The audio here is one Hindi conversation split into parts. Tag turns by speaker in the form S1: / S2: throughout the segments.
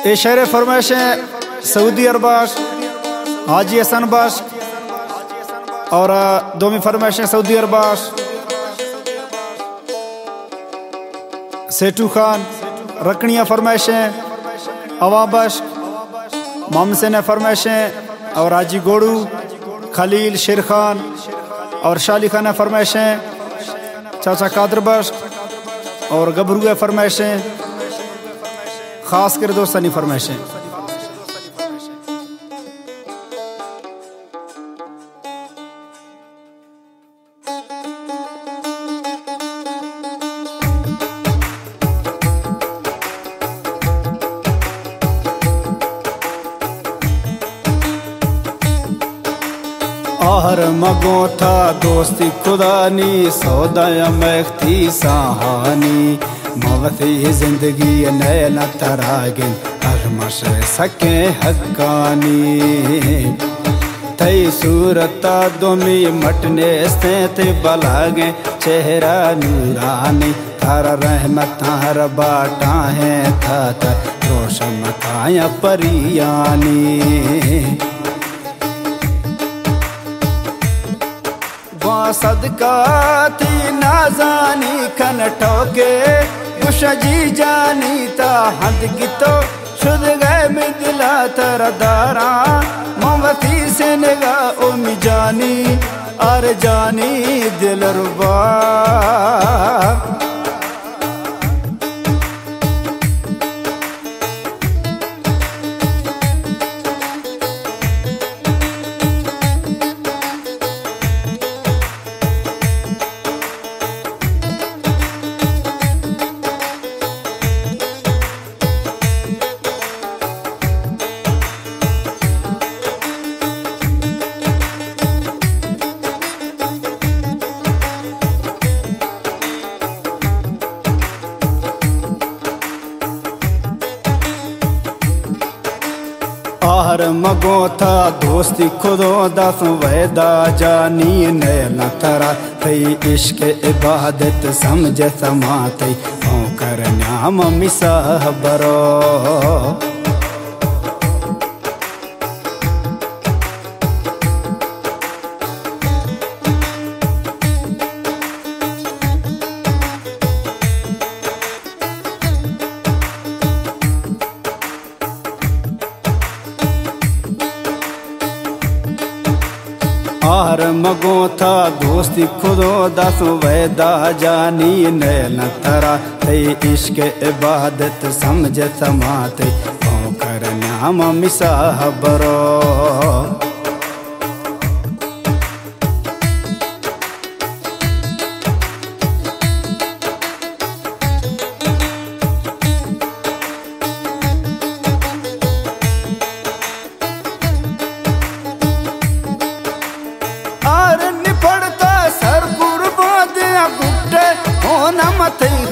S1: ये शेर फरमाइशें सऊदी अरबाश हाजी हसन बाश और दोमी फरमाइशें सऊदी अरबाश सेठू खान रकनिया फरमाइशें अवाबश मामसे ने फरमाइशें और हाजी गोड़ू खलील शेर खान और शाली खान ने फरमाइशें चाचा कादर बश और गबरू फरमाइशें खास कर दोस्तानी फरमाइशें। आहर मगो था दोस्ती खुदानी सौदाया मैखती सहानी मवती जिंदगी नैन तरागिन अरमश सके हक्कानी तई सूरता दोमी मटने से बलागे चेहरा नूरानी थारा रहमत हर बाटा है था रोशन काया परियानी सदका थी नाजानी खन ठोके जी जानी ता हद गितो शुद गए में दिला तर दारा मोमती से निगा उमी जानी अर जानी दिल रुबा आहर मगो था दोस्ती खुदो दस वैदा जानी नैन तरा थई इश्क इबादत समझ समाते कर नाम मिसाह बरो आहर मगो था दोस्ती खुदो दस वैदा जानी नैन तरा थई इश्क इबादत समझ समाते कर नाम मिसाह बरो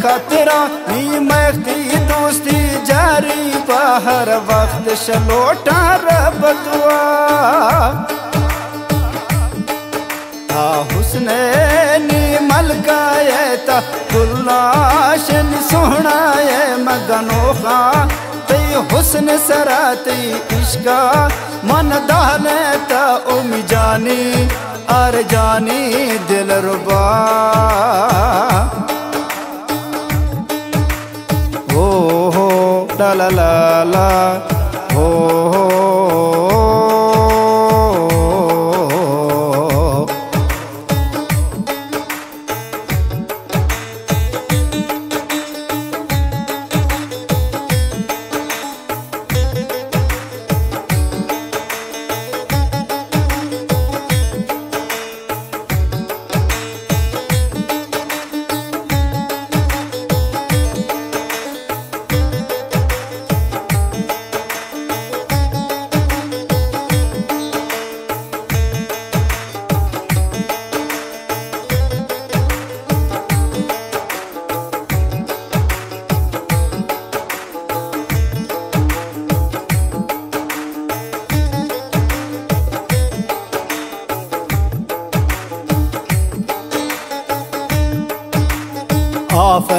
S1: खातिरा नी मैखती दोस्ती जारी बाहर वक्त शलोटा रबदुआ ता हुस्ने नी मलकाए ता कुल्लाशन सोहनाए मगनो खा तई हुस्न सराती इश्का मन दाने ता उमी जानी अर जानी दिल रुबा ला ला ला ला हो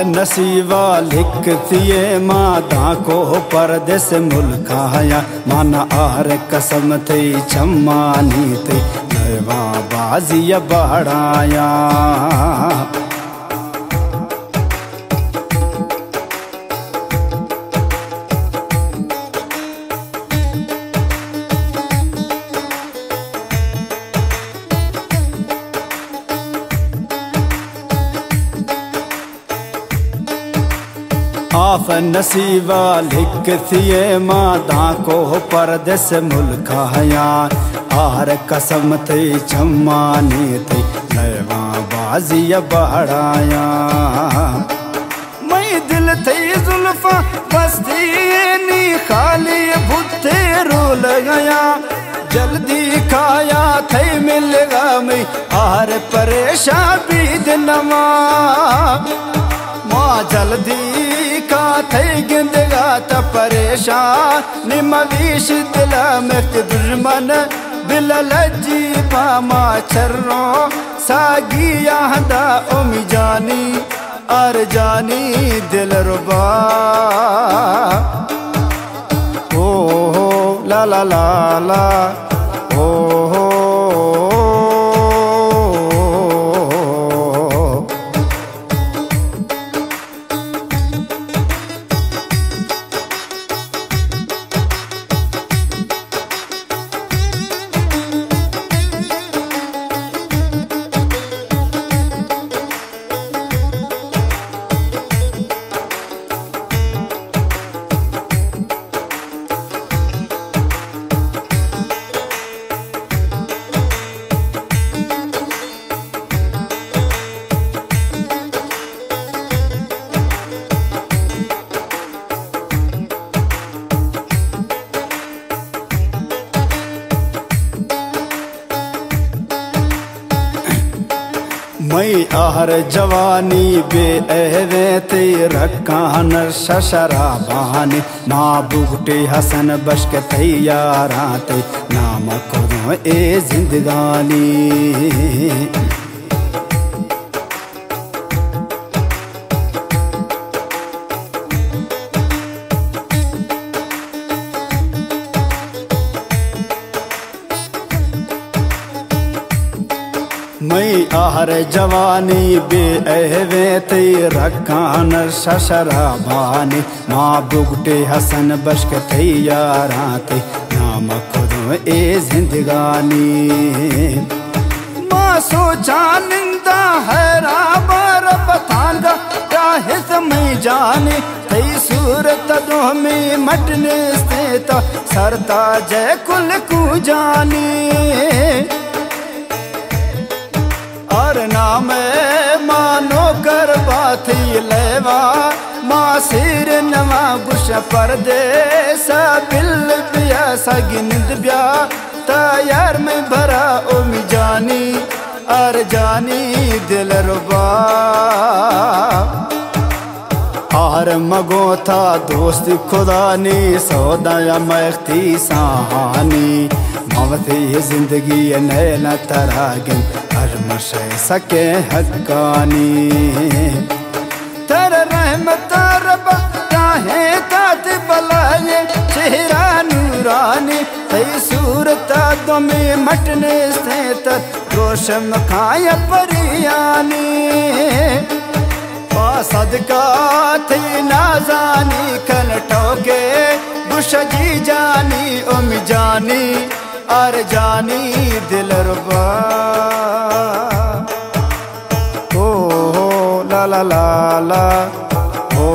S1: नसीबा लिखतिए मादा को परदेस मुल्क आया माना आर कसम थी चम्मानी थे नवा बाजिया बढ़ाया आप नसीबा लिखतिए मादा को परदेस मुल्क आया आर कसम थी चम्मानी थी नवा बाजिया बढ़ाया मैं दिल थी जुल्फा बस्ती नी खाली भुट्टे रोल गया जल्दी खाया थे मिलेगा मैं आर परेशान भी दिनमा माँ जल्दी का थे गिंदगा त परेशान निमवीश दिला में दुश्मन बिललजी पामा छर्रो सागी यादा ओमी जानी अर जानी दिल रुबा ओ हो ला ला ला ला ओ हो मैं आहर जवानी बे एवे ते रकान शशरा बहाने माँ बुगटे हसन बश्क तैयाराते नाम को ए जिंदगानी मैं आहर जवानी बे एवे ते रकान शशरा भानी माँ बुगटे हसन बश्क तैयाराते नाम खुद ए जिंदगानी माँ सोचा निंदा हैरा बार बतांगा राहित में जाने तई सूरत दो में मटने से तो सरता जय कुल को जाने और नाम मानो कर बाथी लेवा माँ सिर नवा गुश परदेस बिल बिया सगिंद ब्या तैयार में भरा ओमी जानी और जानी दिल रुबा और मगो था दोस्त खुदा ने सौदाया मख्ती सहानी ममती जिंदगी नैना तरागिन अरमश सके हक्कानी तर रहमत रब राहे तात बलाये चेहरा नूरानी तई सूरत तुमे मटने से रोशम खाया परियानी सदका थी नाजानी कन टोके बुशजी जानी उम जानी और जानी दिल रुबा ओ ला ला ला ला ओ